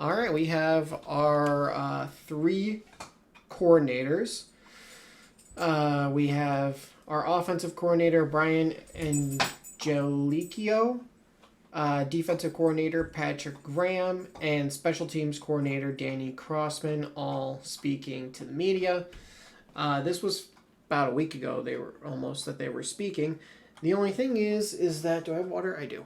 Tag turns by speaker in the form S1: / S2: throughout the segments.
S1: All right, we have our three coordinators. We have our offensive coordinator, Brian Angelicchio, defensive coordinator, Patrick Graham, and special teams coordinator, Danny Crossman, all speaking to the media. This was about a week ago. They were speaking. The only thing is that, do I have water? I do.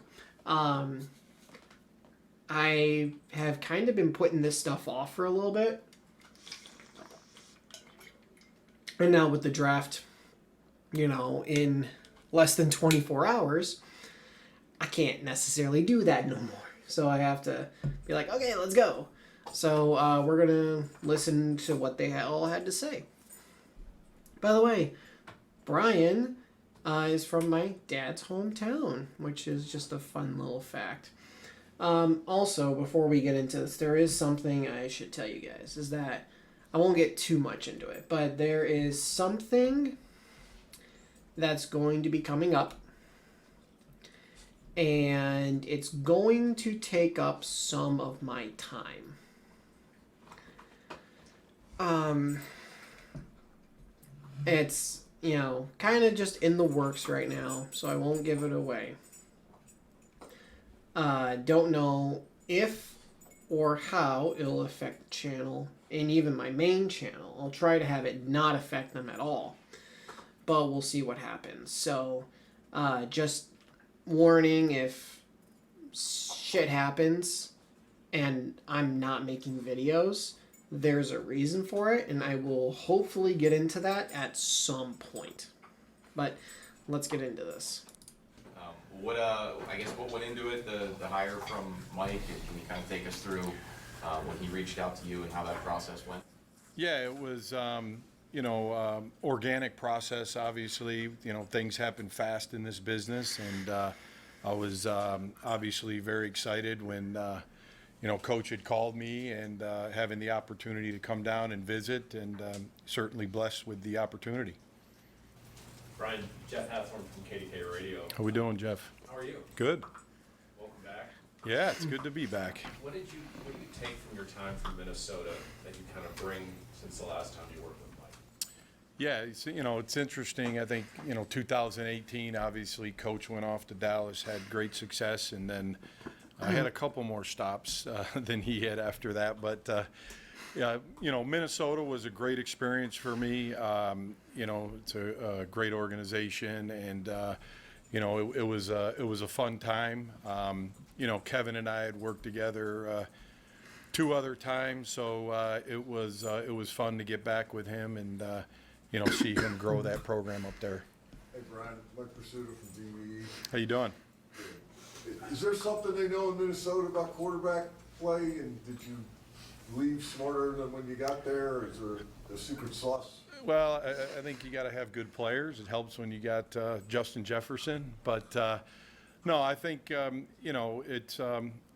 S1: I have kind of been putting this stuff off for a little bit. And now with the draft, in less than 24 hours, I can't necessarily do that no more. So I have to be like, okay, let's go. So we're going to listen to what they all had to say. By the way, Brian is from my dad's hometown, which is just a fun little fact. Also, before we get into this, there is something I should tell you guys, is that I won't get too much into it, but there is something that's going to be coming up, and it's going to take up some of my time. It's, kind of just in the works right now, so I won't give it away. Don't know if or how it'll affect the channel and even my main channel. I'll try to have it not affect them at all, but we'll see what happens. So just warning, if shit happens and I'm not making videos, there's a reason for it, and I will hopefully get into that at some point. But let's get into this.
S2: What went into it, the hire from Mike, and can you kind of take us through when he reached out to you and how that process went?
S3: Yeah, it was, organic process, obviously. Things happen fast in this business, and I was obviously very excited when, Coach had called me and having the opportunity to come down and visit, and certainly blessed with the opportunity.
S4: Brian, Jeff Hathorn from KDK Radio.
S3: How we doing, Jeff?
S4: How are you?
S3: Good.
S4: Welcome back.
S3: Yeah, it's good to be back.
S4: What do you take from your time from Minnesota that you kind of bring since the last time you worked with Mike?
S3: Yeah, it's interesting. I think, 2018, obviously, Coach went off to Dallas, had great success, and then I had a couple more stops than he had after that. But, Minnesota was a great experience for me. It's a great organization, and, it was a fun time. Kevin and I had worked together 2 other times, so it was fun to get back with him and, see him grow that program up there.
S5: Hey Brian, Mike Pursuta from DVE.
S3: How you doing?
S5: Is there something they know in Minnesota about quarterback play, and did you leave smarter than when you got there, or is there a secret sauce?
S3: Well, I think you got to have good players. It helps when you got Justin Jefferson, but no, I think it's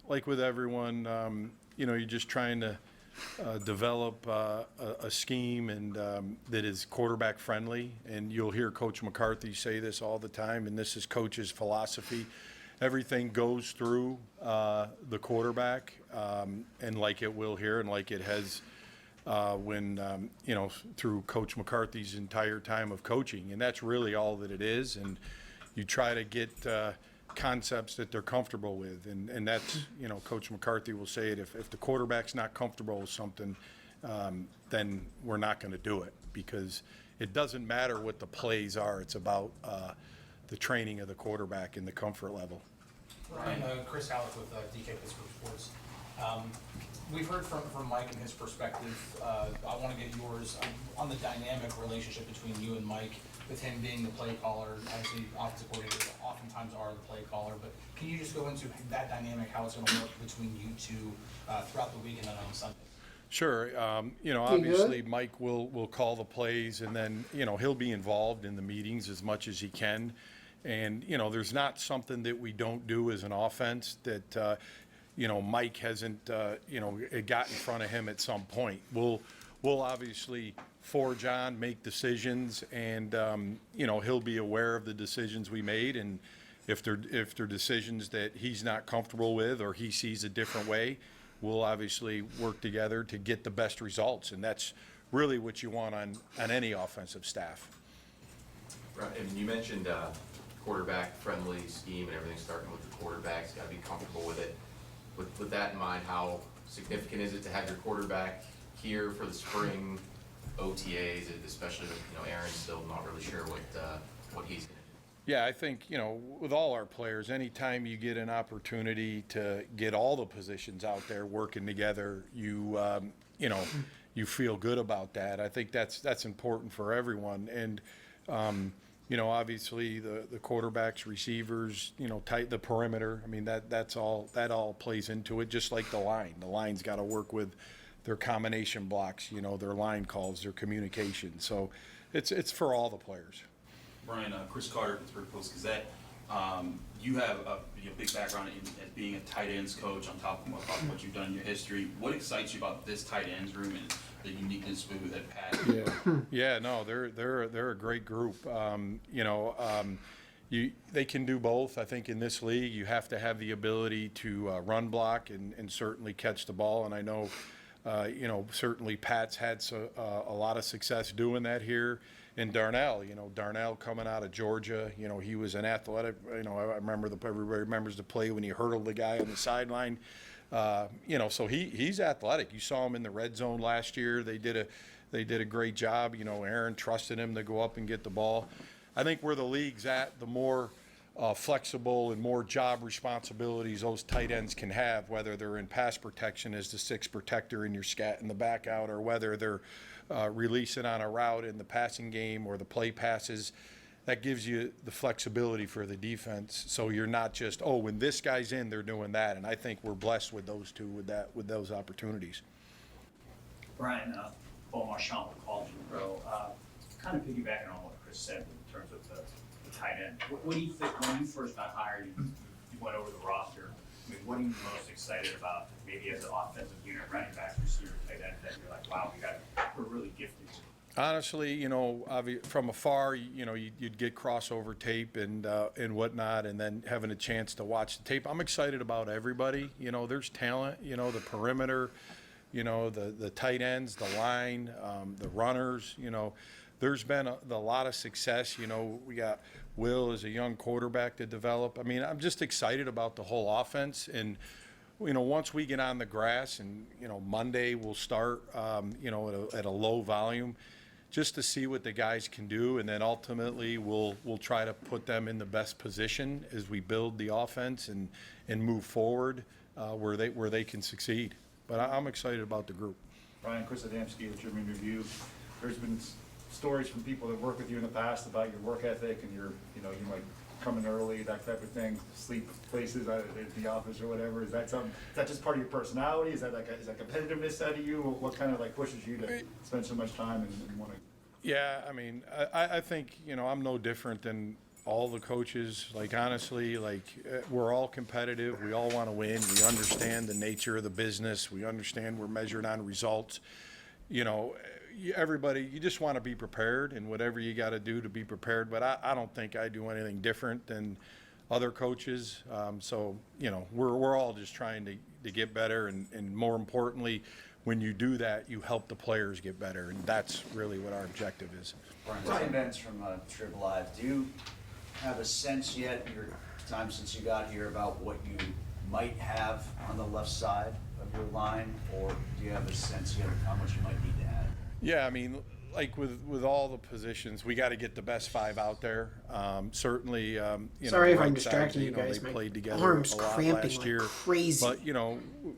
S3: like with everyone. You're just trying to develop a scheme and that is quarterback friendly. And you'll hear Coach McCarthy say this all the time, and this is Coach's philosophy. Everything goes through the quarterback, and like it will here, and like it has when through Coach McCarthy's entire time of coaching, and that's really all that it is. And you try to get concepts that they're comfortable with, and that's Coach McCarthy will say it, if the quarterback's not comfortable with something, then we're not going to do it, because it doesn't matter what the plays are. It's about the training of the quarterback and the comfort level.
S6: Ryan, Chris Halleck with DK Pittsburgh Sports. We've heard from Mike and his perspective. I want to get yours on the dynamic relationship between you and Mike, with him being the play caller. Obviously, offensive coordinators oftentimes are the play caller, but can you just go into that dynamic, how it's going to work between you two throughout the week and then on Sunday?
S3: Sure. Obviously Mike will call the plays, and then, he'll be involved in the meetings as much as he can. And, there's not something that we don't do as an offense that, Mike hasn't, got in front of him at some point. We'll obviously forge on, make decisions, and, he'll be aware of the decisions we made. And if they're decisions that he's not comfortable with, or he sees a different way, we'll obviously work together to get the best results, and that's really what you want on any offensive staff.
S2: Right, and you mentioned quarterback-friendly scheme and everything, starting with the quarterbacks, got to be comfortable with it. With that in mind, how significant is it to have your quarterback here for the spring OTAs, especially with, Aaron still not really sure what he's going to do?
S3: Yeah, I think, with all our players, anytime you get an opportunity to get all the positions out there working together, you feel good about that. I think that's important for everyone. And, obviously the quarterbacks, receivers, the perimeter, I mean, that all plays into it, just like the line. The line's got to work with their combination blocks, their line calls, their communication. So it's for all the players.
S7: Brian, Chris Carter, Pittsburgh Post-Gazette. You have a big background as being a tight ends coach on top of what you've done in your history. What excites you about this tight ends room and the uniqueness that Pat?
S3: Yeah, no, they're a great group. They can do both. I think in this league, you have to have the ability to run block and certainly catch the ball. And I know, certainly Pat's had a lot of success doing that here. And Darnell, Darnell coming out of Georgia, he was an athletic, I remember everybody remembers the play when he hurdled the guy on the sideline. So he's athletic. You saw him in the red zone last year. They did a great job. Aaron trusted him to go up and get the ball. I think where the league's at, the more flexible and more job responsibilities those tight ends can have, whether they're in pass protection as the sixth protector in your scat in the back out, or whether they're releasing on a route in the passing game or the play passes. That gives you the flexibility for the defense, so you're not just, when this guy's in, they're doing that. And I think we're blessed with those two, with those opportunities.
S8: Brian, Paul Marchand with College and Pro. Kind of piggybacking on what Chris said in terms of the tight end. What do you think, when you first got hired, you went over the roster, I mean, what are you most excited about, maybe as an offensive unit, running back, receiver, tight end, that you're like, wow, we're really gifted?
S3: Honestly, from afar, you'd get crossover tape and whatnot, and then having a chance to watch the tape. I'm excited about everybody. There's talent. The perimeter. The tight ends, the line, the runners. There's been a lot of success. We got Will as a young quarterback to develop. I mean, I'm just excited about the whole offense. And once we get on the grass, and Monday we'll start, at a low volume, just to see what the guys can do, and then ultimately we'll try to put them in the best position as we build the offense and move forward where they can succeed. But I'm excited about the group.
S9: Brian, Chris Adamski with Tribune Review. There's been stories from people that work with you in the past about your work ethic and you might come in early, that type of thing, sleep places at the office or whatever. Is that just part of your personality? Is that is that competitiveness out of you? What kind of pushes you to spend so much time and want to?
S3: Yeah, I mean, I think, I'm no different than all the coaches. Honestly, we're all competitive. We all want to win. We understand the nature of the business. We understand we're measured on results. Everybody, you just want to be prepared, and whatever you got to do to be prepared. But I don't think I do anything different than other coaches. We're all just trying to get better, and more importantly, when you do that, you help the players get better, and that's really what our objective is.
S8: Brian Benz from Trib Live. Do you have a sense yet in your time since you got here about what you might have on the left side of your line, or do you have a sense yet of how much you might need to add?
S3: Yeah, I mean, with all the positions, we got to get the best five out there. Certainly,
S1: Sorry if
S3: right
S1: I'm distracting
S3: side,
S1: you guys.
S3: They
S1: My
S3: played together
S1: arm's
S3: a lot
S1: cramping
S3: last
S1: like
S3: year.
S1: crazy.
S3: But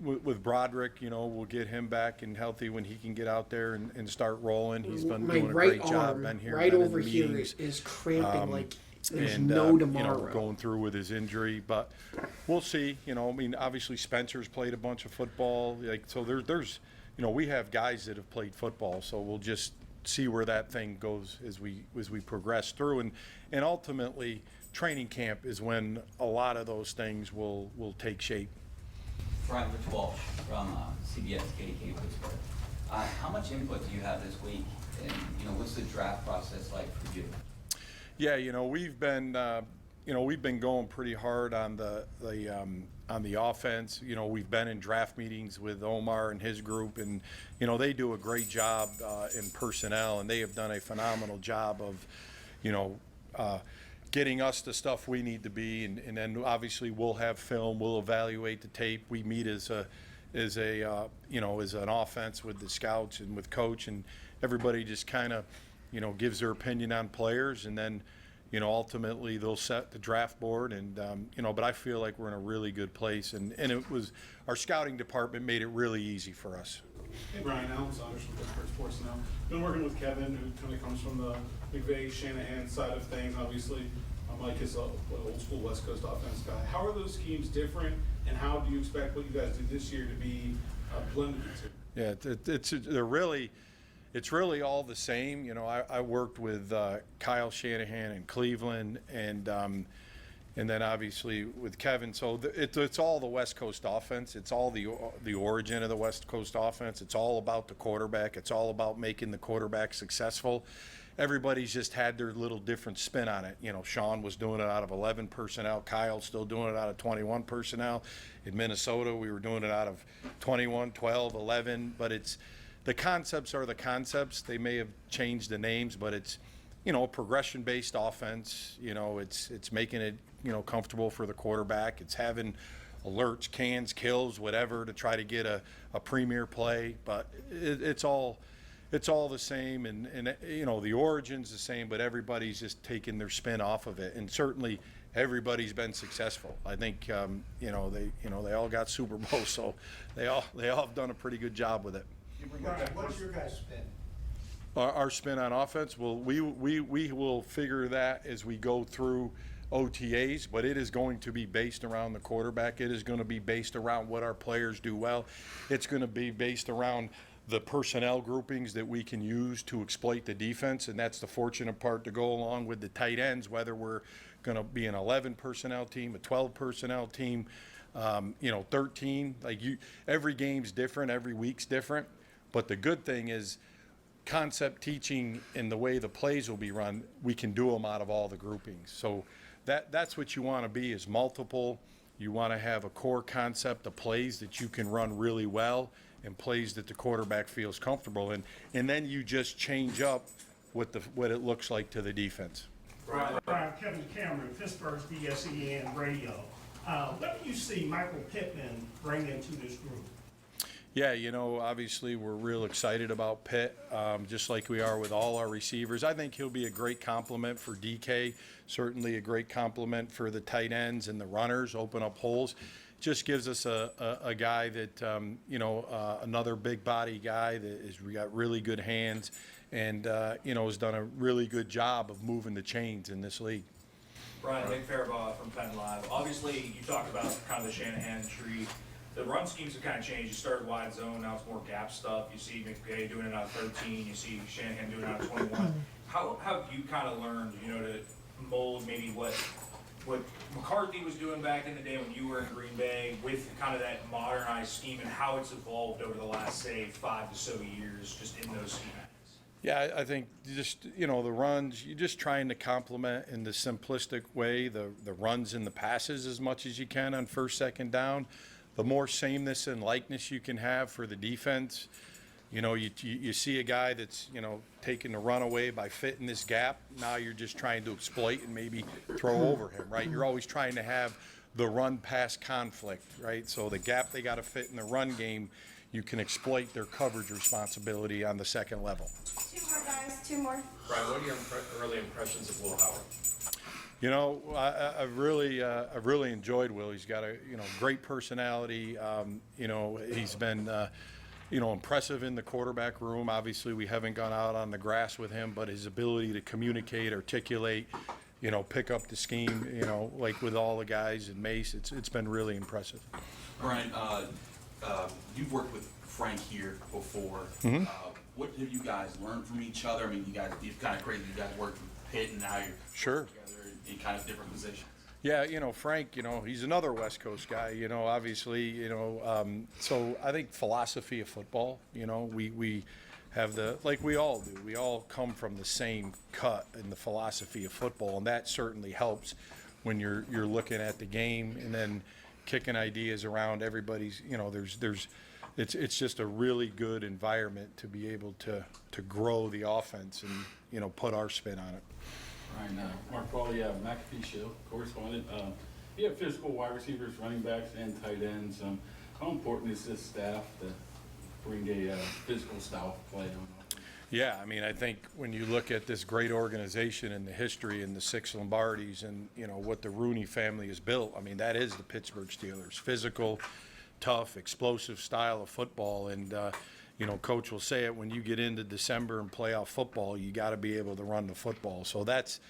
S3: with Broderick, we'll get him back and healthy when he can get out there and start rolling. He's been
S1: My
S3: doing a
S1: right
S3: great job.
S1: arm,
S3: Been here,
S1: right
S3: been in
S1: over
S3: the
S1: here,
S3: meetings.
S1: is cramping like there's
S3: And,
S1: no tomorrow.
S3: going through with his injury, but we'll see. Obviously Spencer's played a bunch of football. So there's, we have guys that have played football. So we'll just see where that thing goes as we progress through, and ultimately training camp is when a lot of those things will take shape.
S10: Brian, Rich Walsh from CBS KDK Pittsburgh. How much input do you have this week, and what's the draft process like for you?
S3: Yeah, we've been, you know, we've been going pretty hard on the offense. You know, we've been in draft meetings with Omar and his group, and you know, they do a great job in personnel, and they have done a phenomenal job of, you know, getting us the stuff we need to be, and then obviously we'll have film, we'll evaluate the tape. We meet as an offense with the scouts and with coach, and everybody just kind of, you know, gives their opinion on players, and then, you know, ultimately they'll set the draft board, and you know, but I feel like we're in a really good place, and it was, our scouting department made it really easy for us.
S11: Hey Brian, Alan Saunders from Pittsburgh Sports Now. Been working with Kevin, who kind of comes from the McVay, Shanahan side of things. Obviously, Mike is a old school West Coast offense guy. How are those schemes different, and how do you expect what you guys did this year to be blended into?
S3: Yeah, it's really all the same. You know, I worked with Kyle Shanahan in Cleveland, and then obviously with Kevin. So it's all the West Coast offense. It's all the origin of the West Coast offense. It's all about the quarterback. It's all about making the quarterback successful. Everybody's just had their little different spin on it. You know, Sean was doing it out of 11 personnel. Kyle's still doing it out of 21 personnel. In Minnesota, we were doing it out of 21, 12, 11. But the concepts are the concepts. They may have changed the names, but it's, you know, a progression-based offense. You know, it's making it, you know, comfortable for the quarterback. It's having alerts, cans, kills, whatever, to try to get a premier play. But it's all the same, and you know, the origin's the same, but everybody's just taking their spin off of it, and certainly everybody's been successful. I think they all got Super Bowl, so they all have done a pretty good job with it.
S12: Brian, what's your guys' spin?
S3: Our spin on offense, well, we will figure that as we go through OTAs, but it is going to be based around the quarterback. It is going to be based around what our players do well. It's going to be based around the personnel groupings that we can use to exploit the defense, and that's the fortunate part to go along with the tight ends, whether we're going to be an 11 personnel team, a 12 personnel team, 13. Every game's different, every week's different, but the good thing is concept teaching and the way the plays will be run, we can do them out of all the groupings. So that's what you want to be, is multiple. You want to have a core concept of plays that you can run really well, and plays that the quarterback feels comfortable in, and then you just change up what it looks like to the defense.
S12: Brian, Kevin Cameron, Pittsburgh's BSEN Radio. What do you see Michael Pittman bringing to this group?
S3: Yeah, you know, obviously we're real excited about Pitt, just like we are with all our receivers. I think he'll be a great complement for DK, certainly a great complement for the tight ends and the runners, open up holes. Just gives us a guy that, another big body guy that has got really good hands and, has done a really good job of moving the chains in this league.
S13: Brian, Nick Faribaugh from Penn Live. Obviously, you talked about kind of the Shanahan tree. The run schemes have kind of changed. You started wide zone, now it's more gap stuff. You see McVay doing it out of 13. You see Shanahan doing it out of 21. How have you kind of learned, to mold maybe what McCarthy was doing back in the day when you were in Green Bay with kind of that modernized scheme, and how it's evolved over the last, say, 5 to so years just in those schematics?
S3: Yeah, I think just, the runs, you're just trying to complement in the simplistic way the runs and the passes as much as you can on first, second down. The more sameness and likeness you can have for the defense. You see a guy that's, taking the run away by fitting this gap. Now you're just trying to exploit and maybe throw over him, right? You're always trying to have the run-pass conflict, right? So the gap they got to fit in the run game, you can exploit their coverage responsibility on the second level.
S14: 2 more, guys. 2 more.
S4: Brian, what are your early impressions of Will Howard?
S3: I've really enjoyed Will. He's got a great personality. He's been impressive in the quarterback room. Obviously, we haven't gone out on the grass with him, but his ability to communicate, articulate, pick up the scheme, like with all the guys in Mace, it's been really impressive.
S7: Brian, you've worked with Frank here before.
S3: Mm-hmm.
S7: What have you guys learned from each other? I mean, it's kind of crazy. You guys worked with Pitt, and now you're
S3: sure
S7: together in kind of different positions.
S3: Yeah, Frank, he's another West Coast guy, obviously, so I think philosophy of football, we have like we all do, we all come from the same cut in the philosophy of football, and that certainly helps when you're looking at the game, and then kicking ideas around everybody's, it's just a really good environment to be able to grow the offense and, put our spin on it.
S15: Ryan, Mark Paul, McAfee Show, correspondent. You have physical wide receivers, running backs, and tight ends. How important is this staff to bring a physical style of play on?
S3: Yeah, I think when you look at this great organization and the history and the 6 Lombardis and, what the Rooney family has built, that is the Pittsburgh Steelers. Physical, tough, explosive style of football. And, Coach will say it, when you get into December and playoff football, you got to be able to run the football. So that's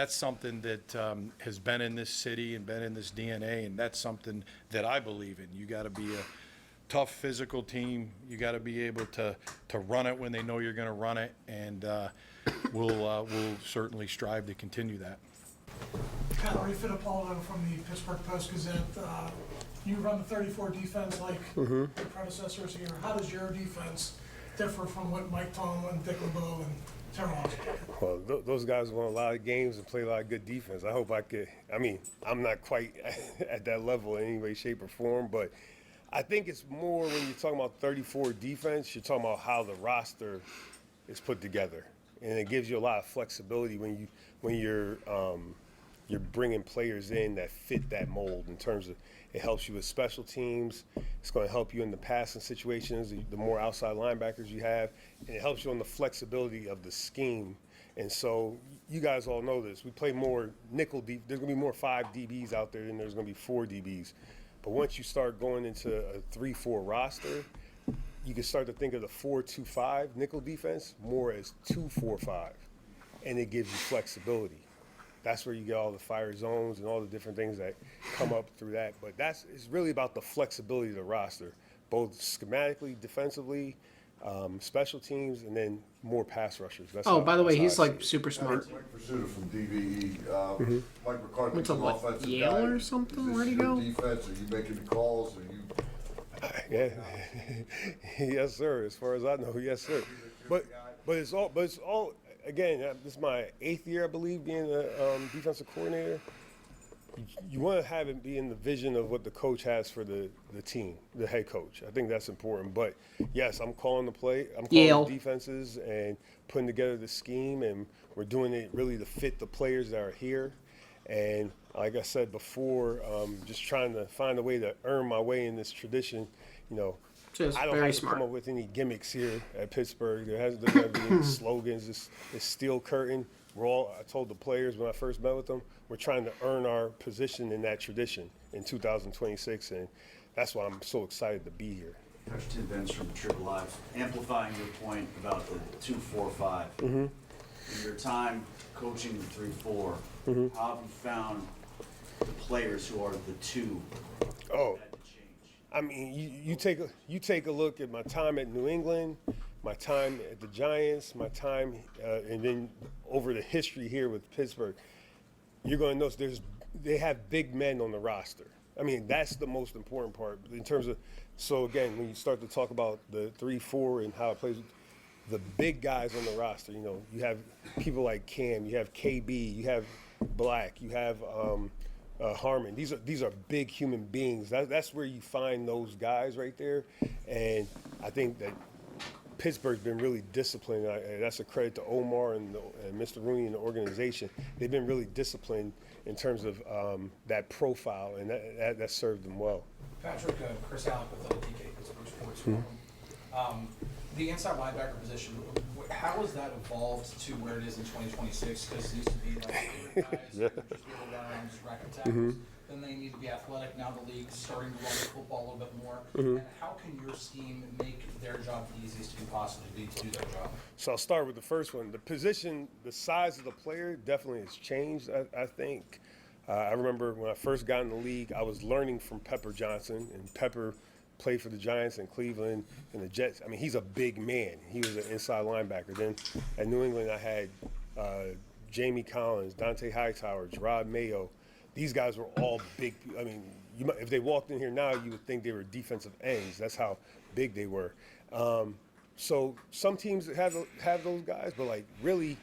S3: something that has been in this city and been in this DNA, and that's something that I believe in. You got to be a tough physical team. You got to be able to run it when they know you're going to run it, and we'll certainly strive to continue that.
S16: Ray Fittipaldo from the Pittsburgh Post-Gazette. You run the 34 defense like your predecessors here. How does your defense differ from what Mike Tomlin, Dick LeBeau, and Terrell Owens did?
S17: Well, those guys won a lot of games and play a lot of good defense. I hope I could. I'm not quite at that level in any way, shape, or form, but I think it's more when you're talking about 34 defense, you're talking about how the roster is put together, and it gives you a lot of flexibility when you're bringing players in that fit that mold. In terms of, it helps you with special teams. It's going to help you in the passing situations. The more outside linebackers you have, and it helps you on the flexibility of the scheme. And so you guys all know this. We play more nickel deep. There's going to be more 5 DBs out there than there's going to be 4 DBs. But once you start going into a 3-4 roster, you can start to think of the 4-2-5 nickel defense more as 2-4-5, and it gives you flexibility. That's where you get all the fire zones and all the different things that come up through that. But it's really about the flexibility of the roster, both schematically, defensively, special teams, and then more pass rushers.
S1: By the way, he's super smart.
S5: Mike Pursuta from DVE. Mike McCarthy,
S1: Went to what,
S5: offensive
S1: Yale
S5: guy.
S1: or something?
S5: Is this
S1: Where'd he
S5: your
S1: go?
S5: defense? Are you making the calls? Are you?
S17: Yeah, yes, sir. As far as I know, yes, sir. But it's all. Again, this is my 8th year, I believe, being a defensive coordinator. You want to have it be in the vision of what the coach has for the team, the head coach. I think that's important. But yes, I'm calling the play. I'm calling the defenses and putting together the scheme, and we're doing it really to fit the players that are here. And like I said before, just trying to find a way to earn my way in this tradition. I don't have to come up with any gimmicks here at Pittsburgh. There hasn't been any slogans. This steel curtain. I told the players when I first met with them, we're trying to earn our position in that tradition in 2026, and that's why I'm so excited to be here.
S18: Coach Tim Benz from Triple Live, amplifying your point about the 2-4-5. In your time coaching the 3-4, how have you found the players who are the 2?
S17: You take a look at my time at New England, my time at the Giants, my time, and then over the history here with Pittsburgh. You're going to notice they have big men on the roster. That's the most important part in terms of. So again, when you start to talk about the 3-4 and how it plays, the big guys on the roster. You have people like Cam, you have KB, you have Black, you have. Harmon. These are big human beings. That's where you find those guys right there, and I think that Pittsburgh's been really disciplined. That's a credit to Omar and Mr. Rooney and the organization. They've been really disciplined in terms of that profile, and that served them well.
S6: Patrick, Chris Alec with DK Pittsburgh Sports Forum. The inside linebacker position, how has that evolved to where it is in 2026? Because it used to be like guys who just be able to run around, just racking tackles. Then they need to be athletic. Now the league's starting to run the football a little bit more. And how can your scheme make their job the easiest it can possibly be to do their job?
S17: So I'll start with the first one. The position, the size of the player definitely has changed, I think. I remember when I first got in the league, I was learning from Pepper Johnson, and Pepper played for the Giants in Cleveland and the Jets. He's a big man. He was an inside linebacker. Then at New England, I had Jamie Collins, Dante Hightower, Gerard Mayo. These guys were all big. If they walked in here now, you would think they were defensive ends. That's how big they were. So some teams have those guys, but really,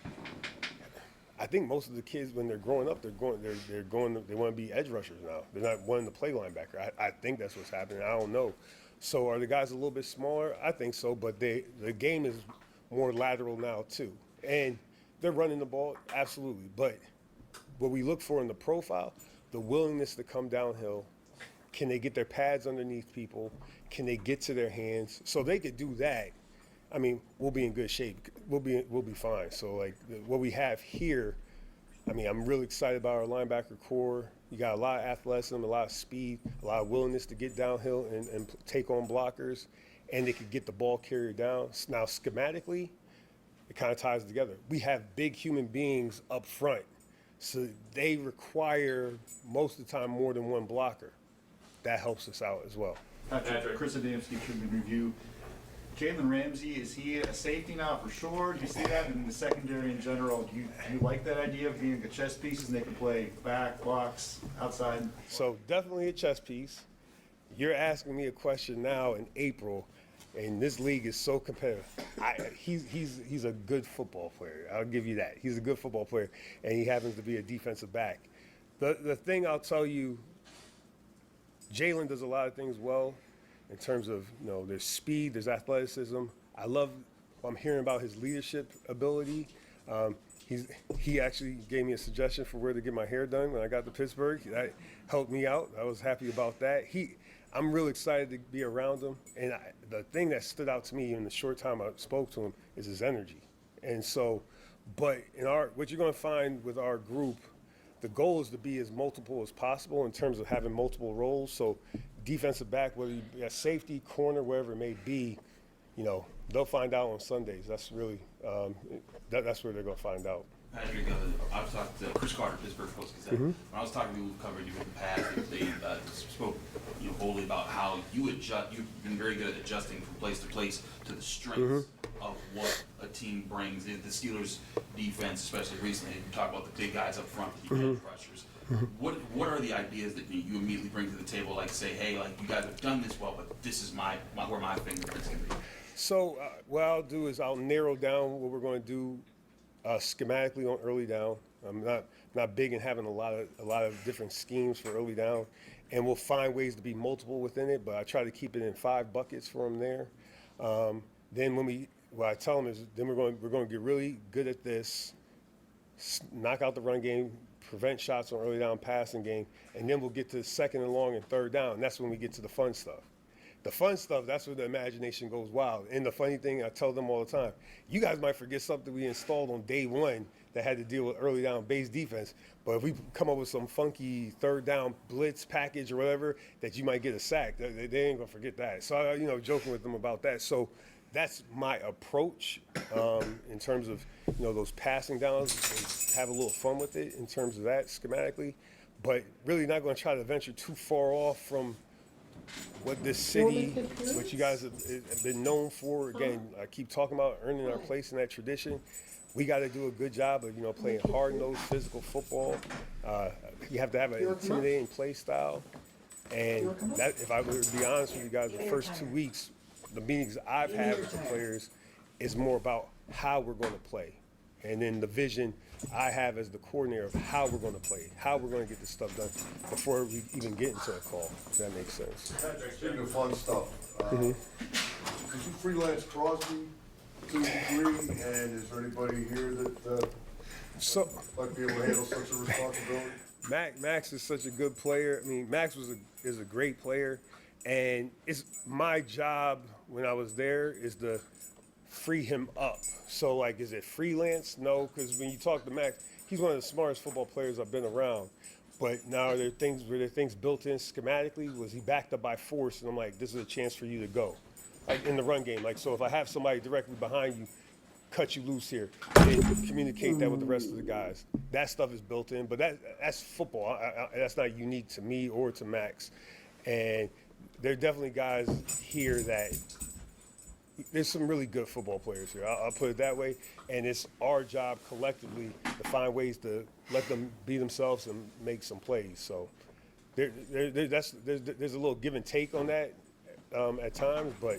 S17: I think most of the kids, when they're growing up, they want to be edge rushers now. They're not wanting to play linebacker. I think that's what's happening. I don't know. So are the guys a little bit smaller? I think so, but the game is more lateral now too. And they're running the ball, absolutely. But what we look for in the profile, the willingness to come downhill. Can they get their pads underneath people? Can they get to their hands? So they could do that. I mean, we'll be in good shape. We'll be fine. So like what we have here, I mean, I'm really excited about our linebacker core. You got a lot of athleticism, a lot of speed, a lot of willingness to get downhill and take on blockers, and they could get the ball carrier down. Now, schematically, it kind of ties together. We have big human beings up front, so they require most of the time more than one blocker. That helps us out as well.
S9: Patrick, Chris Adamski, Tribune Review. Jalen Ramsey, is he a safety now for sure? Do you see that in the secondary in general? Do you like that idea of being a chess piece and they can play back, box, outside?
S17: So definitely a chess piece. You're asking me a question now in April, and this league is so competitive. He's a good football player. I'll give you that. He's a good football player, and he happens to be a defensive back. The thing I'll tell you, Jalen does a lot of things well. In terms of, there's speed, there's athleticism. I'm hearing about his leadership ability. He actually gave me a suggestion for where to get my hair done when I got to Pittsburgh. That helped me out. I was happy about that. I'm really excited to be around him. And the thing that stood out to me in the short time I spoke to him is his energy. And so, but what you're going to find with our group, the goal is to be as multiple as possible in terms of having multiple roles. So defensive back, whether you be a safety, corner, wherever it may be, they'll find out on Sundays. That's really, that's where they're going to find out.
S7: Patrick, I was talking to Chris Carter, Pittsburgh Post-Gazette. When I was talking to people who've covered you in the past, they spoke boldly about how you've been very good at adjusting from place to place to the strengths of what a team brings. The Steelers' defense, especially recently, you talk about the big guys up front, the edge rushers. What are the ideas that you immediately bring to the table? Like say, hey, like you guys have done this well, but this is where my fingerprints can be.
S17: So what I'll do is I'll narrow down what we're going to do schematically on early down. I'm not big in having a lot of different schemes for early down, and we'll find ways to be multiple within it. But I try to keep it in 5 buckets for them there. Then what I tell them is then we're going to get really good at this, knock out the run game, prevent shots on early down passing game, and then we'll get to second and long and third down. And that's when we get to the fun stuff. The fun stuff, that's where the imagination goes wild. And the funny thing, I tell them all the time, you guys might forget something we installed on day one that had to deal with early down base defense. But if we come up with some funky third down blitz package or whatever, that you might get a sack, they ain't gonna forget that. So, joking with them about that. So that's my approach in terms of, those passing downs, is have a little fun with it in terms of that schematically, but really not gonna try to venture too far off from what this city, what you guys have been known for. Again, I keep talking about earning our place in that tradition. We got to do a good job of, playing hard-nosed physical football. You have to have an intimidating play style. And that, if I were to be honest with you guys, the first 2 weeks, the meetings I've had with the players is more about how we're going to play. And then the vision I have as the coordinator of how we're going to play, how we're going to get this stuff done before we even get into a call, if that makes sense.
S5: Speaking of fun stuff, did you freelance Crosby to a degree, and is there anybody here that might be able to handle such a responsibility?
S17: Max is such a good player. I mean, Max is a great player, and it's my job when I was there is to free him up. So, like, is it freelance? No, because when you talk to Max, he's one of the smartest football players I've been around. But now are there things built in schematically? Was he backed up by force? And I'm like, this is a chance for you to go. Like in the run game. Like, so if I have somebody directly behind you, cut you loose here, and communicate that with the rest of the guys. That stuff is built in, but that's football. That's not unique to me or to Max. And there are definitely guys here that there's some really good football players here. I'll put it that way. And it's our job collectively to find ways to let them be themselves and make some plays. So there's a little give and take on that at times, but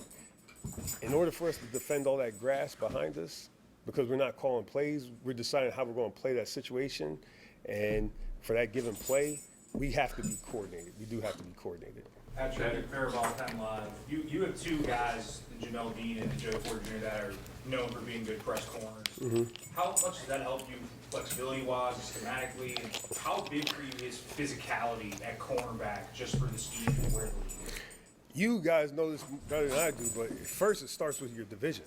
S17: in order for us to defend all that grass behind us, because we're not calling plays. We're deciding how we're going to play that situation. And for that given play, we have to be coordinated. We do have to be coordinated.
S13: Patrick Faribault, Penn Live. You have two guys, Jamel Dean and Joe Ford Jr., that are known for being good press corners. How much does that help you flexibility-wise, schematically? And how big for you is physicality at cornerback just for the scheme and where the league is?
S17: You guys know this better than I do, but first it starts with your division.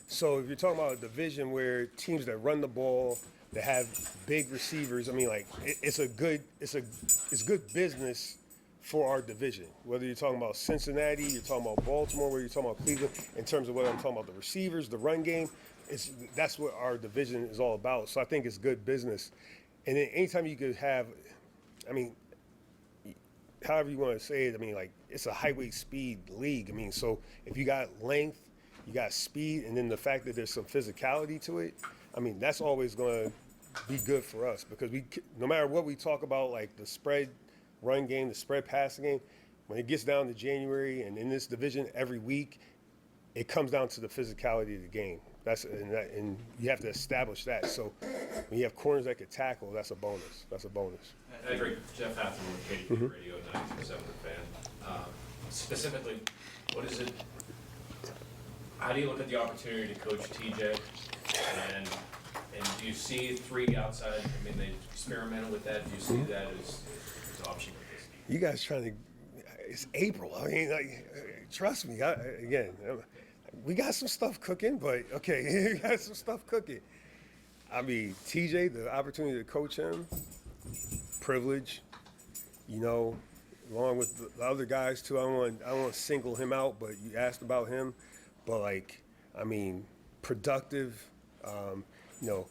S17: So if you're talking about a division where teams that run the ball, that have big receivers, I mean, like it's good business for our division. Whether you're talking about Cincinnati, you're talking about Baltimore, whether you're talking about Cleveland, in terms of whether I'm talking about the receivers, the run game, that's what our division is all about. So I think it's good business. And then anytime you could have, I mean, however you want to say it, I mean, like it's a highway speed league. I mean, so if you got length, you got speed, and then the fact that there's some physicality to it, I mean, that's always going to be good for us because no matter what we talk about, like the spread run game, the spread passing game, when it gets down to January and in this division every week, it comes down to the physicality of the game. And you have to establish that. So when you have corners that could tackle, that's a bonus. That's a bonus.
S4: I agree. Jeff Hatham with KDK Radio, 92.7 The Fan. Specifically, what is it? How do you look at the opportunity to coach TJ? And do you see three outside? I mean, they experimented with that. Do you see that as an option with this?
S17: You guys trying to? It's April. I mean, like, trust me. We got some stuff cooking, but okay, we got some stuff cooking. I mean, TJ, the opportunity to coach him, privilege, you know, along with the other guys too. I don't want to single him out, but you asked about him. But like, I mean, productive, you know,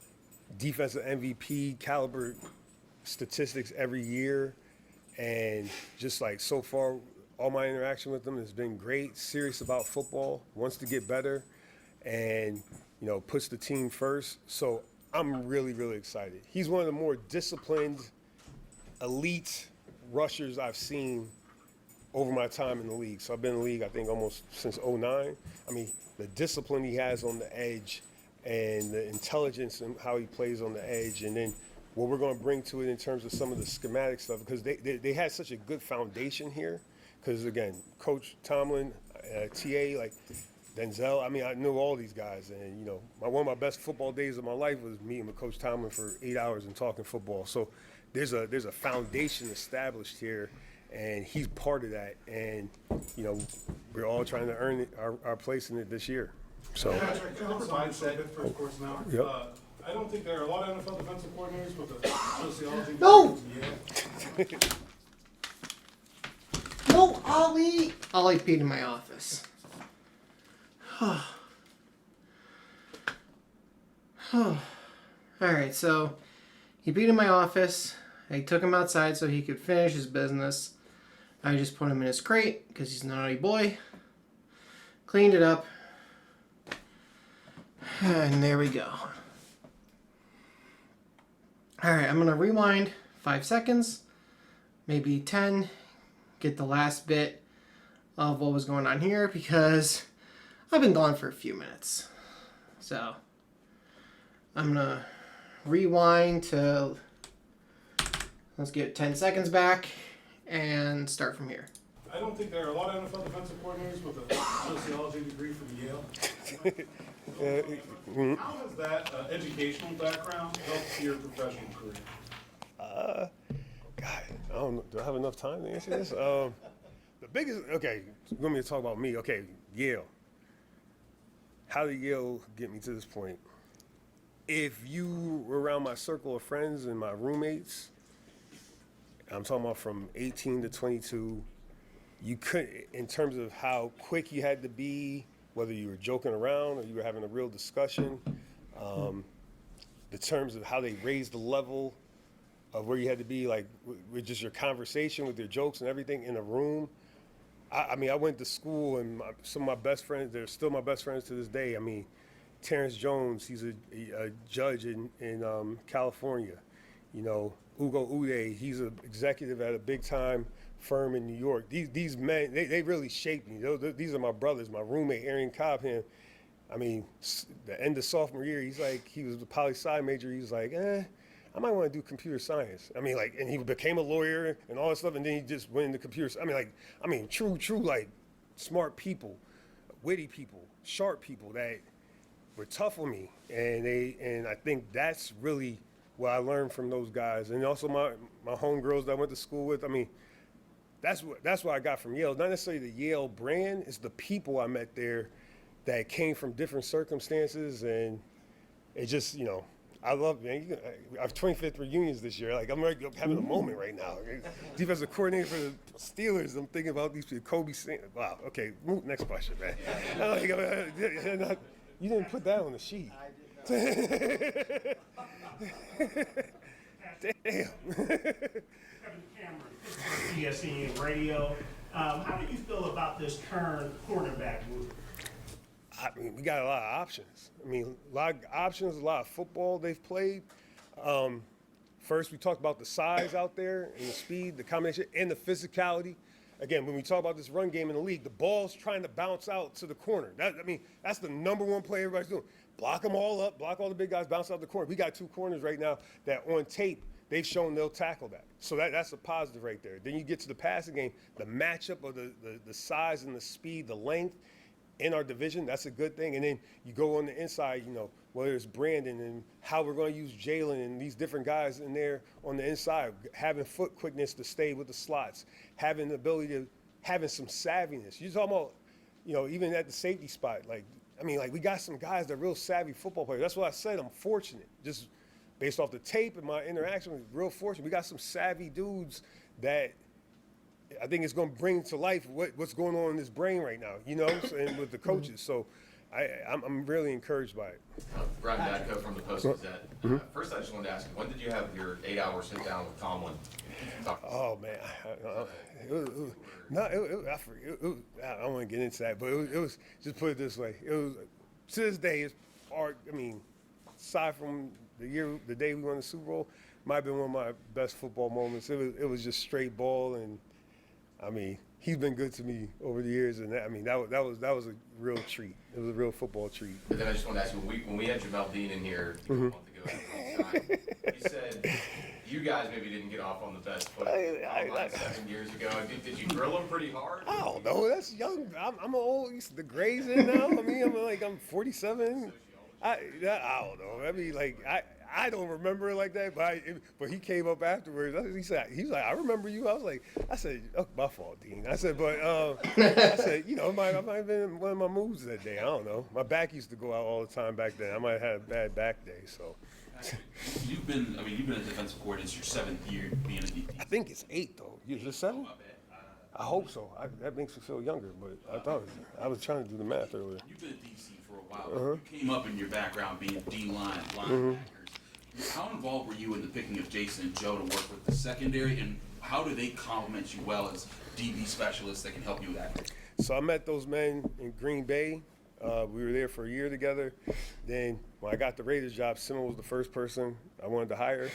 S17: defensive MVP caliber statistics every year. And just like so far, all my interaction with him has been great, serious about football, wants to get better, and, you know, puts the team first. So I'm really, really excited. He's one of the more disciplined, elite rushers I've seen over my time in the league. So I've been in the league, I think, almost since '09. I mean, the discipline he has on the edge and the intelligence and how he plays on the edge, and then what we're going to bring to it in terms of some of the schematic stuff, because they had such a good foundation here. Because, again, Coach Tomlin, TA, like Denzel, I mean, I knew all these guys. And, you know, one of my best football days of my life was meeting with Coach Tomlin for 8 hours and talking football. So there's a foundation established here, and he's part of that. And, you know, we're all trying to earn our place in it this year. So.
S11: Patrick, can I provide Pittsburgh Sports now?
S17: Yep.
S11: I don't think there are a lot of NFL defensive coordinators with a sociology.
S1: No!
S11: Yeah.
S1: No, Ollie peed in my office. Alright, so he peed in my office. I took him outside so he could finish his business. I just put him in his crate because he's a naughty boy. Cleaned it up. And there we go. Alright, I'm going to rewind 5 seconds, maybe 10. Get the last bit of what was going on here because I've been gone for a few minutes. So I'm gonna rewind to, let's get 10 seconds back and start from here.
S11: I don't think there are a lot of NFL defensive coordinators with a sociology degree from Yale. How has that educational background helped your professional career?
S17: God, I don't know. Do I have enough time to answer this? The biggest, okay, you want me to talk about me? Okay, Yale. How did Yale get me to this point? If you were around my circle of friends and my roommates, I'm talking about from 18 to 22, you couldn't, in terms of how quick you had to be, whether you were joking around or you were having a real discussion, the terms of how they raised the level of where you had to be, like with just your conversation, with your jokes and everything in a room. I mean, I went to school and some of my best friends, they're still my best friends to this day. I mean, Terrence Jones, he's a judge in California. You know, Ugo Ude, he's an executive at a big time firm in New York. These men, they really shaped me. These are my brothers, my roommate, Arian Cobham. I mean, the end of sophomore year, he was a poli-sci major. He's like, I might want to do computer science. I mean, like, and he became a lawyer and all that stuff, and then he just went into computer. I mean, true, like, smart people, witty people, sharp people that were tough on me, and I think that's really what I learned from those guys, and also my homegirls that I went to school with. I mean, that's what I got from Yale. Not necessarily the Yale brand, it's the people I met there that came from different circumstances, and it just, you know, I love, man. I have 25th reunions this year. Like, I'm having a moment right now. Defensive coordinator for the Steelers. I'm thinking about these people. Kobe Sanders. Wow. Okay. Next question, man. You didn't put that on the sheet. Damn.
S12: Kevin Cameron, ESPN Radio. How do you feel about this current quarterback group?
S17: I mean, we got a lot of options. I mean, a lot of options, a lot of football they've played. First, we talked about the size out there and the speed, the combination, and the physicality. Again, when we talk about this run game in the league, the ball's trying to bounce out to the corner. That's the number one play everybody's doing. Block them all up, block all the big guys, bounce out the corner. We got two corners right now that on tape, they've shown they'll tackle that. So that's a positive right there. Then you get to the passing game, the matchup of the size and the speed, the length, in our division, that's a good thing. And then you go on the inside, you know, whether it's Brandon and how we're going to use Jalen and these different guys in there on the inside, having foot quickness to stay with the slots, having the ability to, having some savviness. You're talking about, you know, even at the safety spot, we got some guys that are real savvy football players. That's what I said. I'm fortunate. Just based off the tape and my interaction with real fortunate. We got some savvy dudes that I think it's going to bring to life what's going on in his brain right now, you know, and with the coaches. So I'm really encouraged by it.
S2: Brian Badco from the Post-Gazette. First, I just wanted to ask you, when did you have your 8-hour sit-down with Tomlin?
S17: Oh, man. I don't want to get into that, but it was just put it this way. It was, to this day, it's art. I mean, aside from the day we won the Super Bowl, might have been one of my best football moments. It was just straight ball, and I mean, he's been good to me over the years, and that was a real treat. It was a real football treat.
S2: But then I just want to ask you, when we had Jamel Dean in here a month ago, he said you guys maybe didn't get off on the best foot 7 years ago. Did you grill him pretty hard?
S17: I don't know. That's young. I'm old. The gray's in now. I mean, I'm 47. I don't know. I mean, like I don't remember it like that, but he came up afterwards. He was like, I remember you. I said, oh, my fault, Dean. I said, but I said, you know, I might have been one of my moves that day. I don't know. My back used to go out all the time back then. I might have had a bad back day. So
S7: You've been a defensive coordinator. It's your 7th year being a DP.
S17: I think it's 8 though. Is it 7? I hope so. That makes me feel younger, but I was trying to do the math earlier.
S7: You've been at DC for a while. You came up in your background being D-line, linebackers. How involved were you in the picking of Jason and Joe to work with the secondary, and how do they complement you well as DB specialists that can help you with that?
S17: So I met those men in Green Bay. We were there for a year together. Then when I got the Raiders job, Simo was the first person I wanted to hire.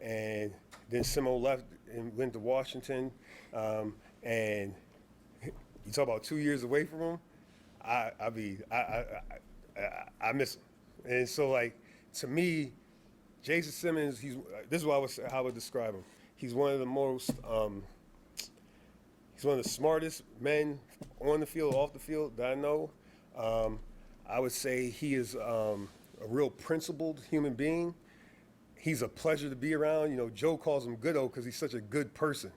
S17: And then Simo left and went to Washington. And you talk about 2 years away from him, I miss him. And so, like, to me, Jason Simmons, this is how I would describe him. He's one of the most, he's one of the smartest men on the field, off the field that I know. I would say he is a real principled human being. He's a pleasure to be around. You know, Joe calls him Good-O because he's such a good person.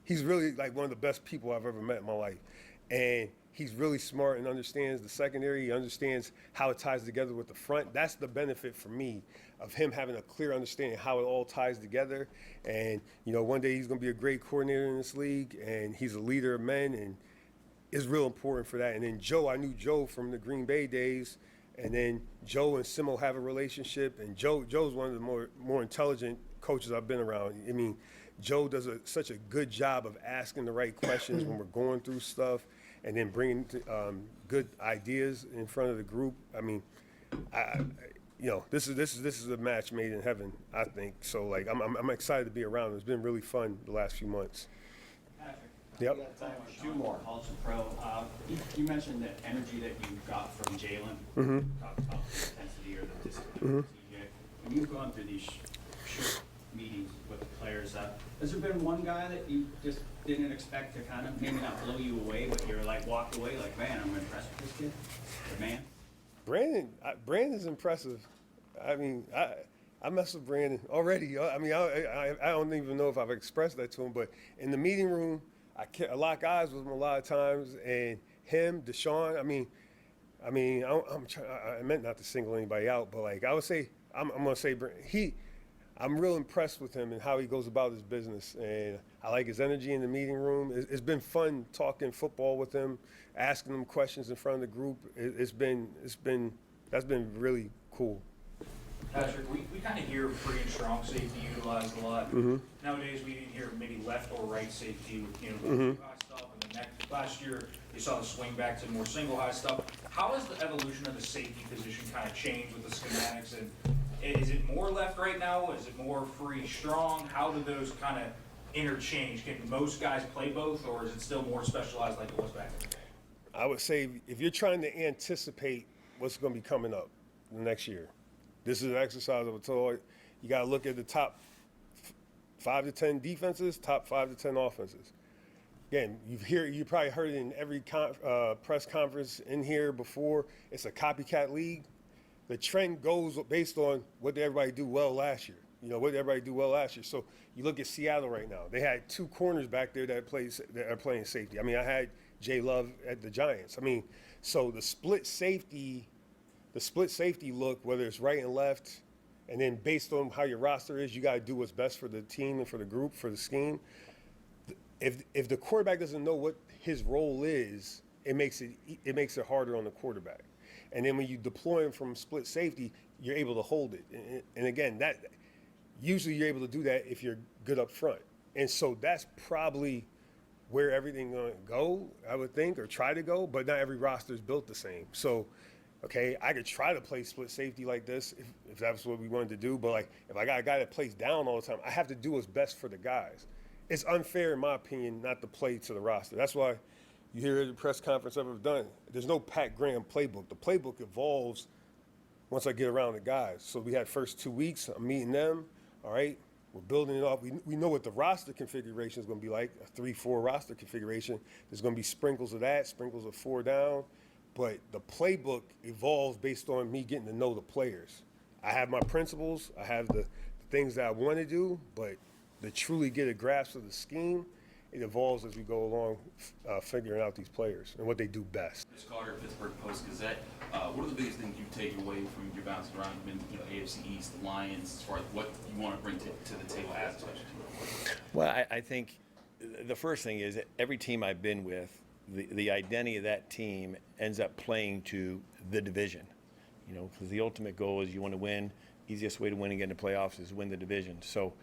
S17: He's really like one of the best people I've ever met in my life. And he's really smart and understands the secondary. He understands how it ties together with the front. That's the benefit for me of him having a clear understanding of how it all ties together. And, you know, one day he's going to be a great coordinator in this league, and he's a leader of men, and it's real important for that. And then Joe, I knew Joe from the Green Bay days, and then Joe and Simo have a relationship, and Joe's one of the more intelligent coaches I've been around. I mean, Joe does such a good job of asking the right questions when we're going through stuff, and then bringing good ideas in front of the group. I mean, you know, this is a match made in heaven, I think. So, like, I'm excited to be around. It's been really fun the last few months. Yep.
S8: Two more. College and pro. You mentioned the energy that you got from Jalen.
S17: Mhm.
S8: Talked about the intensity or the discipline. When you've gone through these short meetings with the players, has there been one guy that you just didn't expect to kind of maybe not blow you away, but you're like walked away like, man, I'm impressed with this kid, the man?
S17: Brandon's impressive. I mean, I mess with Brandon already. I mean, I don't even know if I've expressed that to him, but in the meeting room, I lock eyes with him a lot of times, and him, Deshaun. I meant not to single anybody out, but like I would say, I'm gonna say I'm real impressed with him and how he goes about his business, and I like his energy in the meeting room. It's been fun talking football with him, asking him questions in front of the group. That's been really cool.
S13: Patrick, we kind of hear free and strong safety utilized a lot.
S17: Mhm.
S13: Nowadays, we hear maybe left or right safety with,
S17: Mhm.
S13: high stuff, and then last year, you saw the swing back to more single high stuff. How has the evolution of the safety position kind of changed with the schematics, and is it more left right now? Is it more free strong? How do those kind of interchange? Can most guys play both, or is it still more specialized like it was back then?
S17: I would say if you're trying to anticipate what's going to be coming up the next year, this is an exercise of a toy. You got to look at the top 5 to 10 defenses, top 5 to 10 offenses. Again, you probably heard it in every press conference in here before. It's a copycat league. The trend goes based on what did everybody do well last year. What did everybody do well last year? So you look at Seattle right now. They had 2 corners back there that are playing safety. I had Jay Love at the Giants. So the split safety look, whether it's right and left, and then based on how your roster is, you got to do what's best for the team and for the group, for the scheme. If the quarterback doesn't know what his role is, it makes it harder on the quarterback. And then when you deploy him from split safety, you're able to hold it. And again, that usually you're able to do that if you're good up front. And so that's probably where everything's going to go, I would think, or try to go. But not every roster is built the same. So, okay, I could try to play split safety like this if that's what we wanted to do. But like, if I got a guy that plays down all the time, I have to do what's best for the guys. It's unfair, in my opinion, not to play to the roster. That's why you hear the press conference I've ever done. There's no Pat Graham playbook. The playbook evolves once I get around the guys. So we had first 2 weeks. I'm meeting them. All right, we're building it up. We know what the roster configuration is going to be like, a 3-4 roster configuration. There's going to be sprinkles of that, sprinkles of 4 down. But the playbook evolves based on me getting to know the players. I have my principles. I have the things that I want to do, but to truly get a grasp of the scheme, it evolves as we go along, figuring out these players and what they do best.
S7: Chris Carter, Pittsburgh Post-Gazette. What are the biggest things you take away from your bouncing around in AFC East, the Lions, as far as what you want to bring to the table as a special team?
S19: Well, I think the first thing is that every team I've been with, the identity of that team ends up playing to the division. Because the ultimate goal is you want to win. Easiest way to win and get in the playoffs is win the division. So,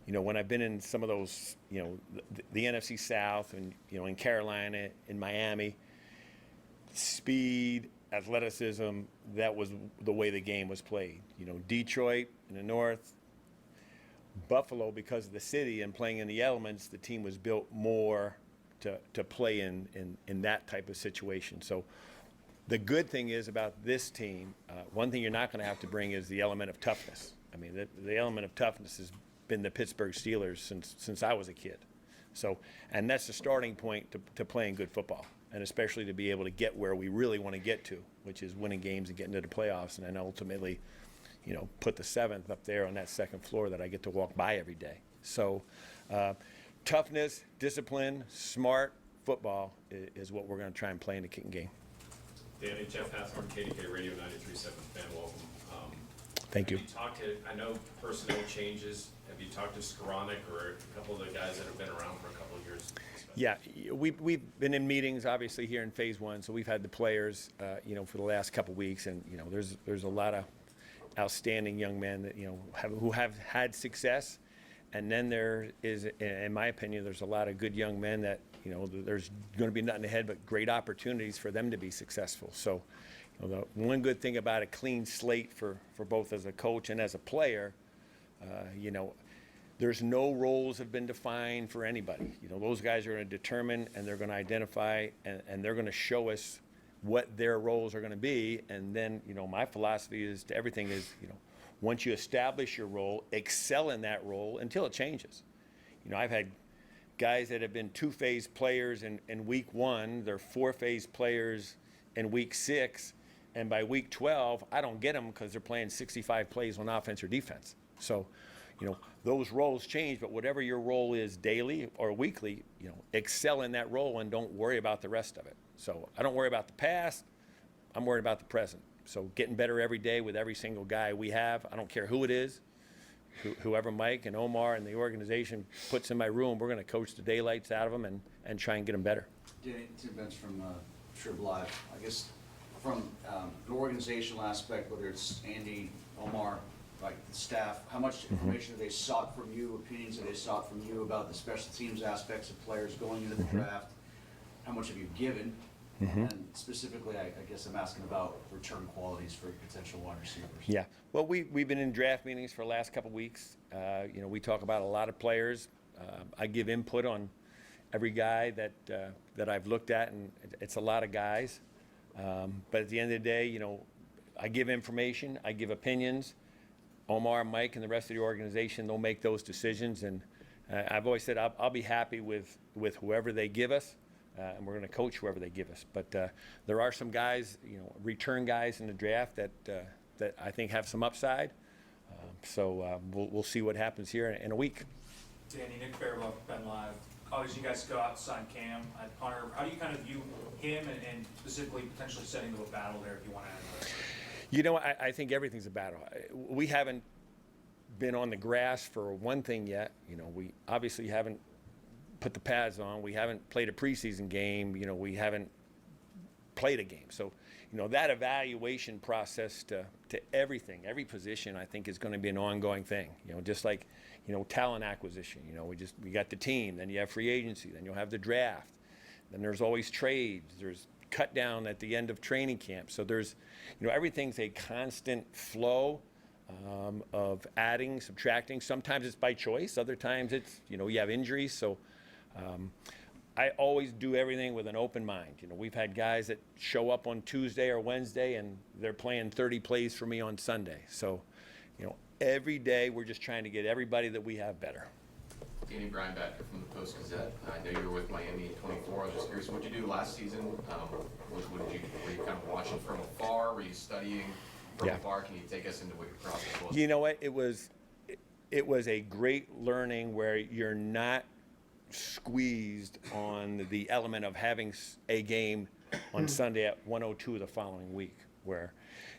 S19: when I've been in some of those, the NFC South and, in Carolina, in Miami, speed, athleticism, that was the way the game was played. Detroit in the North, Buffalo, because of the city and playing in the elements, the team was built more to play in that type of situation. So the good thing is about this team, one thing you're not going to have to bring is the element of toughness. The element of toughness has been the Pittsburgh Steelers since I was a kid. So, and that's the starting point to playing good football, and especially to be able to get where we really want to get to, which is winning games and getting to the playoffs, and then ultimately, put the 7th up there on that second floor that I get to walk by every day. So, toughness, discipline, smart football is what we're going to try and play in the kicking game.
S4: Danny, Jeff Hathorn, KDK Radio 93.7 fan, welcome.
S19: Thank you.
S4: Have you talked to, I know personnel changes, have you talked to Skoranek or a couple of the guys that have been around for a couple of years?
S19: Yeah, we've been in meetings, obviously, here in Phase 1, so we've had the players, for the last couple of weeks, and, there's a lot of outstanding young men that, who have had success, and then there is, in my opinion, there's a lot of good young men that, there's going to be nothing ahead but great opportunities for them to be successful. So, the one good thing about a clean slate for both as a coach and as a player, there's no roles have been defined for anybody. You know, those guys are going to determine and they're going to identify and they're going to show us what their roles are going to be. And then, you know, my philosophy is to everything is, you know, once you establish your role, excel in that role until it changes. You know, I've had guys that have been two-phase players in week 1, they're four-phase players in week 6, and by week 12, I don't get them because they're playing 65 plays on offense or defense. So, you know, those roles change, but whatever your role is daily or weekly, you know, excel in that role and don't worry about the rest of it. So I don't worry about the past, I'm worried about the present. So getting better every day with every single guy we have, I don't care who it is, whoever Mike and Omar and the organization puts in my room, we're going to coach the daylights out of them and try and get them better.
S18: Danny, Tim Bench from Trib Live. I guess from an organizational aspect, whether it's Andy, Omar, like the staff, how much information have they sought from you, opinions have they sought from you about the special teams aspects of players going into the draft? How much have you given? And specifically, I guess I'm asking about return qualities for potential wide receivers.
S19: Yeah. Well, we've been in draft meetings for the last couple of weeks. You know, we talk about a lot of players. I give input on every guy that I've looked at, and it's a lot of guys. But at the end of the day, you know, I give information, I give opinions. Omar, Mike, and the rest of the organization, they'll make those decisions. And I've always said I'll be happy with whoever they give us. And we're going to coach whoever they give us. But there are some guys, you know, return guys in the draft that I think have some upside. So we'll see what happens here in a week.
S13: Danny, Nick Faribault, Ben Live. Obviously, you guys go out and sign Cam at punter. How do you kind of view him and specifically potentially setting up a battle there if you want to add that?
S19: You know, I think everything's a battle. We haven't been on the grass for one thing yet. You know, we obviously haven't put the pads on. We haven't played a preseason game. You know, we haven't played a game. So, you know, that evaluation process to everything, every position, I think is going to be an ongoing thing. You know, just like, you know, talent acquisition. You know, we got the team, then you have free agency, then you'll have the draft. Then there's always trades. There's cut down at the end of training camp. So there's, you know, everything's a constant flow of adding, subtracting. Sometimes it's by choice. Other times it's, you know, you have injuries. So I always do everything with an open mind. You know, we've had guys that show up on Tuesday or Wednesday and they're playing 30 plays for me on Sunday. So, you know, every day we're just trying to get everybody that we have better.
S2: Danny Breinbacker from the Post-Gazette. I know you were with Miami in '24. I was just curious, what did you do last season? Were you kind of watching from afar? Were you studying from afar? Can you take us into what your process was?
S19: You know what? It was a great learning where you're not squeezed on the element of having a game on Sunday at 1:02 the following week, where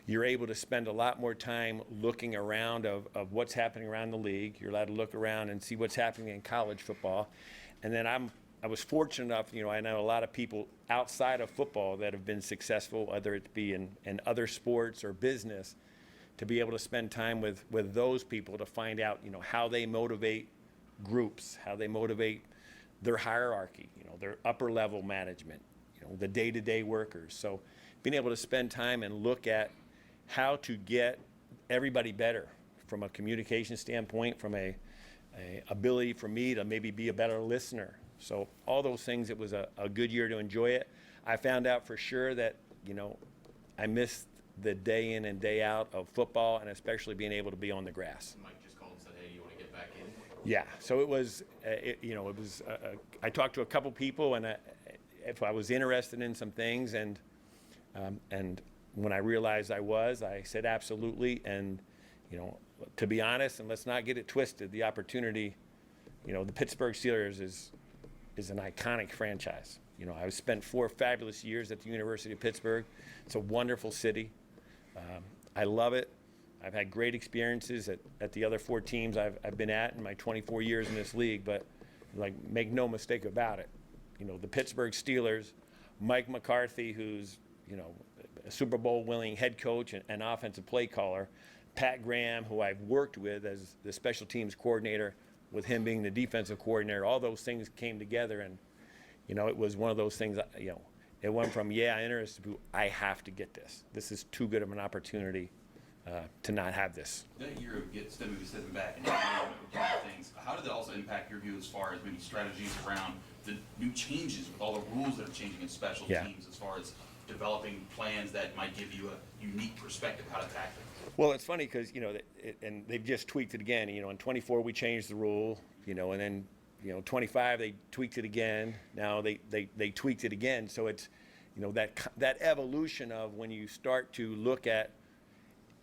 S19: you're able to spend a lot more time looking around of what's happening around the league. You're allowed to look around and see what's happening in college football. And then I was fortunate enough, you know, I know a lot of people outside of football that have been successful, whether it be in other sports or business, to be able to spend time with those people to find out, you know, how they motivate groups, how they motivate their hierarchy, you know, their upper level management, you know, the day-to-day workers. So being able to spend time and look at how to get everybody better from a communication standpoint, from a ability for me to maybe be a better listener. So all those things, it was a good year to enjoy it. I found out for sure that, you know, I missed the day in and day out of football, and especially being able to be on the grass.
S2: Mike just called and said, hey, you want to get back in?
S19: Yeah, so it was, I talked to a couple people, and if I was interested in some things, and when I realized I said absolutely. And, you know, to be honest, and let's not get it twisted, the opportunity, you know, the Pittsburgh Steelers is an iconic franchise. You know, I've spent 4 fabulous years at the University of Pittsburgh. It's a wonderful city. I love it. I've had great experiences at the other 4 teams I've been at in my 24 years in this league, but, like, make no mistake about it. You know, the Pittsburgh Steelers, Mike McCarthy, who's, you know, a Super Bowl winning head coach and offensive play caller, Pat Graham, who I've worked with as the special teams coordinator, with him being the defensive coordinator, all those things came together, and, you know, it was one of those things, you know, it went from, yeah, I'm interested to, I have to get this. This is too good of an opportunity to not have this.
S7: That year of stepping back and looking at things, how did that also impact your view as far as maybe strategies around the new changes with all the rules that are changing in special
S19: Yeah.
S7: teams as far as developing plans that might give you a unique perspective how to tackle it?
S19: Well, it's funny because, and they've just tweaked it again. In 24 we changed the rule, and then, 25 they tweaked it again. Now they tweaked it again. So it's, that evolution of when you start to look at,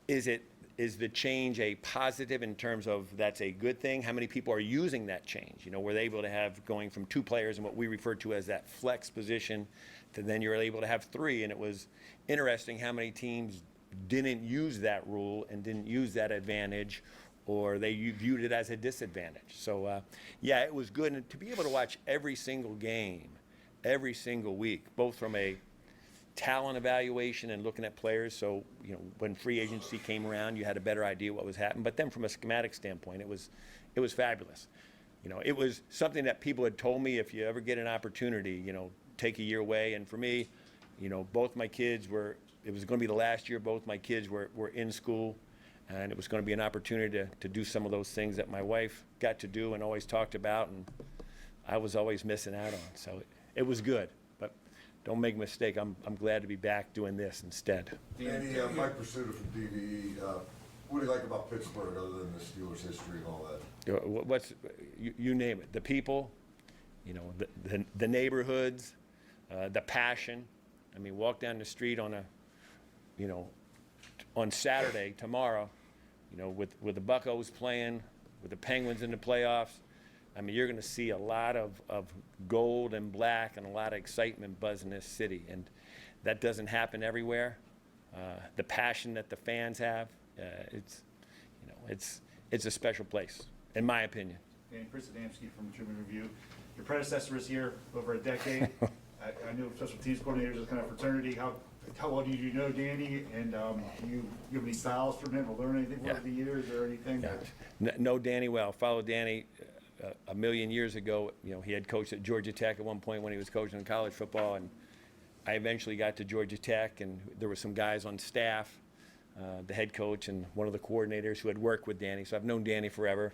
S19: is the change a positive in terms of that's a good thing? How many people are using that change? Were they able to have going from 2 players in what we refer to as that flex position to then you're able to have 3, and it was interesting how many teams didn't use that rule and didn't use that advantage, or they viewed it as a disadvantage. So, yeah, it was good. And to be able to watch every single game, every single week, both from a talent evaluation and looking at players. So, when free agency came around, you had a better idea what was happening. But then from a schematic standpoint, it was fabulous. It was something that people had told me, if you ever get an opportunity, take a year away. And for me, both my kids it was going to be the last year both my kids were in school, and it was going to be an opportunity to do some of those things that my wife got to do and always talked about, and I was always missing out on. So it was good, but don't make a mistake, I'm glad to be back doing this instead.
S5: Danny, Mike Pursuta from DVE, what do you like about Pittsburgh other than the Steelers' history and all that?
S19: You name it, the people, the neighborhoods, the passion. I mean, walk down the street on Saturday, tomorrow, with the Buccos playing, with the Penguins in the playoffs. I mean, you're going to see a lot of gold and black and a lot of excitement buzz in this city, and that doesn't happen everywhere. The passion that the fans have, it's a special place, in my opinion.
S9: And Chris Adamski from the Tribune Review. Your predecessor was here over a decade. I knew special teams coordinators as kind of fraternity. How well do you know Danny? And do you have any styles from him or learn anything over the years or anything?
S19: Yeah. Know Danny well. Followed Danny a million years ago. He had coached at Georgia Tech at one point when he was coaching in college football, and I eventually got to Georgia Tech, and there were some guys on staff, the head coach and one of the coordinators who had worked with Danny. So I've known Danny forever.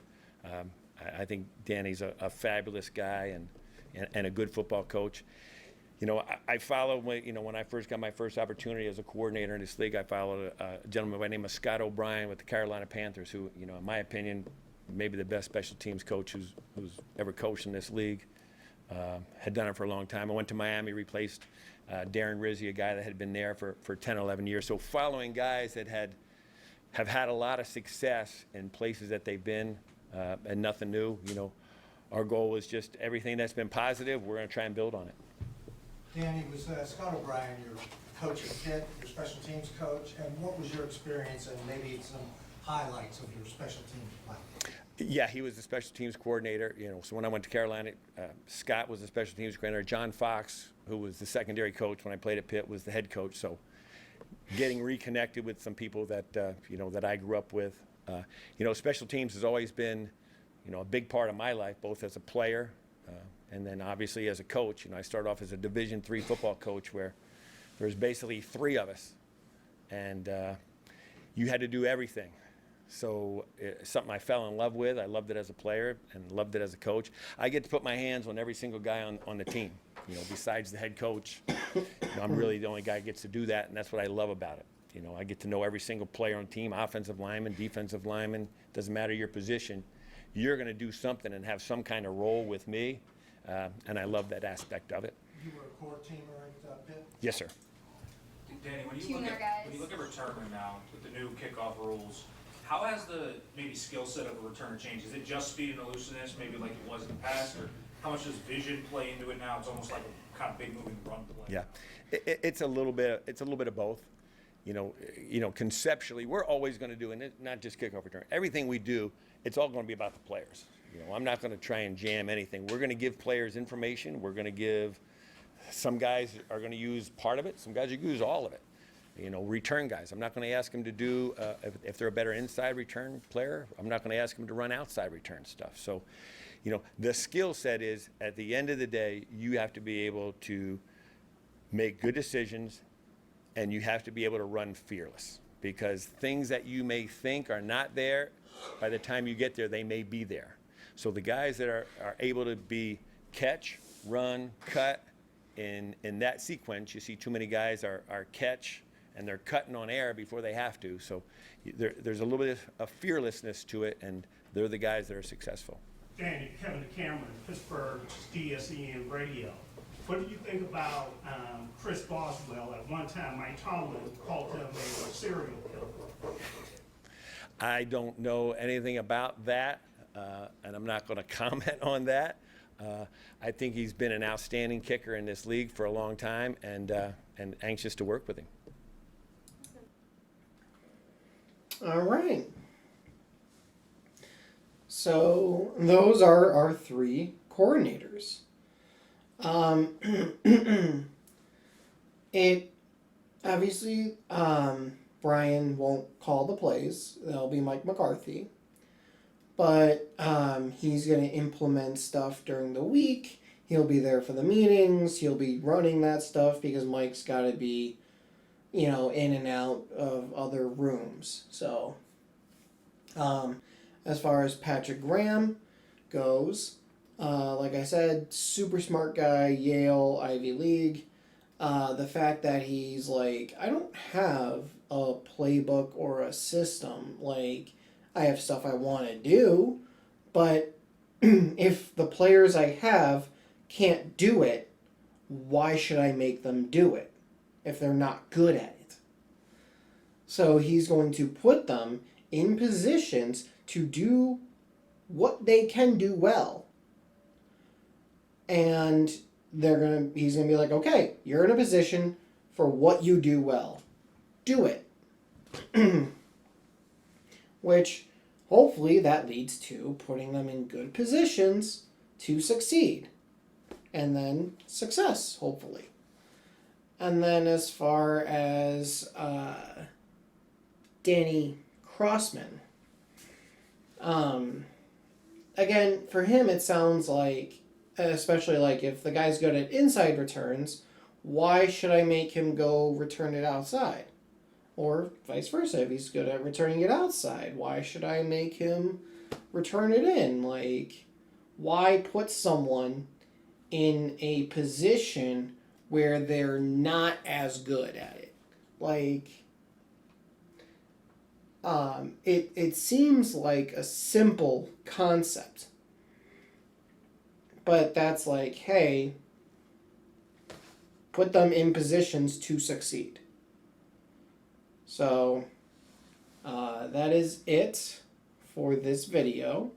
S19: I think Danny's a fabulous guy and a good football coach. I followed when I first got my first opportunity as a coordinator in this league. I followed a gentleman by the name of Scott O'Brien with the Carolina Panthers, who, in my opinion, maybe the best special teams coach who's ever coached in this league. Had done it for a long time. I went to Miami, replaced Darren Rizzi, a guy that had been there for 10, 11 years. So following guys that have had a lot of success in places that they've been, and nothing new. Our goal is just everything that's been positive, we're going to try and build on it.
S20: Danny, was Scott O'Brien your coach at Pitt, your special teams coach, and what was your experience and maybe some highlights of your special teams play?
S19: Yeah, he was the special teams coordinator. So when I went to Carolina, Scott was the special teams coordinator. John Fox, who was the secondary coach when I played at Pitt, was the head coach. So getting reconnected with some people that that I grew up with. Special teams has always been, a big part of my life, both as a player and then obviously as a coach. I started off as a Division III football coach where there's basically 3 of us, and you had to do everything. So it's something I fell in love with. I loved it as a player and loved it as a coach. I get to put my hands on every single guy on the team. Besides the head coach, I'm really the only guy who gets to do that, and that's what I love about it. I get to know every single player on the team, offensive lineman, defensive lineman, doesn't matter your position. You're going to do something and have some kind of role with me, and I love that aspect of it.
S20: You were a core teamer at Pitt?
S19: Yes, sir.
S13: Danny, when you look at returning now with the new kickoff rules, how has the maybe skill set of a returner changed? Is it just speed and elusiveness, maybe like it was in the past, or how much does vision play into it now? It's almost like a kind of big moving run play.
S19: Yeah, it's a little bit of both. Conceptually, we're always going to do, and not just kickoff return. Everything we do, it's all going to be about the players. I'm not going to try and jam anything. We're going to give players information. We're going to give. Some guys are going to use part of it. Some guys are going to use all of it. Return guys. I'm not going to ask them to do, if they're a better inside return player, I'm not going to ask them to run outside return stuff. So, the skill set is, at the end of the day, you have to be able to make good decisions, and you have to be able to run fearless. because things that you may think are not there, by the time you get there, they may be there. So the guys that are able to be catch, run, cut, in that sequence, you see too many guys are catch, and they're cutting on air before they have to. So there's a little bit of fearlessness to it, and they're the guys that are successful.
S12: Danny, Kevin Cameron, Pittsburgh DSEN Radio. What do you think about Chris Boswell? At one time, Mike Tomlin called him a serial killer.
S19: I don't know anything about that, and I'm not going to comment on that. I think he's been an outstanding kicker in this league for a long time, and anxious to work with him.
S1: All right. So those are our three coordinators. It obviously Brian won't call the plays. That'll be Mike McCarthy. But he's going to implement stuff during the week. He'll be there for the meetings. He'll be running that stuff because Mike's got to be, in and out of other rooms. So, as far as Patrick Graham goes, like I said, super smart guy, Yale, Ivy League. The fact that he's like, I don't have a playbook or a system. Like, I have stuff I want to do, but if the players I have can't do it, why should I make them do it if they're not good at it? So he's going to put them in positions to do what they can do well. And he's going to be like, okay, you're in a position for what you do well. Do it. Which hopefully that leads to putting them in good positions to succeed. And then success, hopefully. And then as far as Danny Crossman, again, for him it sounds like, especially like if the guy's good at inside returns, why should I make him go return it outside? Or vice versa, if he's good at returning it outside, why should I make him return it in? Like, why put someone in a position where they're not as good at it? Like, it seems like a simple concept. But that's like, hey, put them in positions to succeed. So, that is it for this video.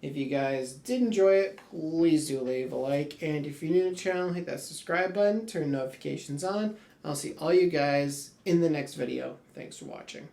S1: If you guys did enjoy it, please do leave a like. And if you're new to the channel, hit that subscribe button, turn notifications on. I'll see all you guys in the next video. Thanks for watching.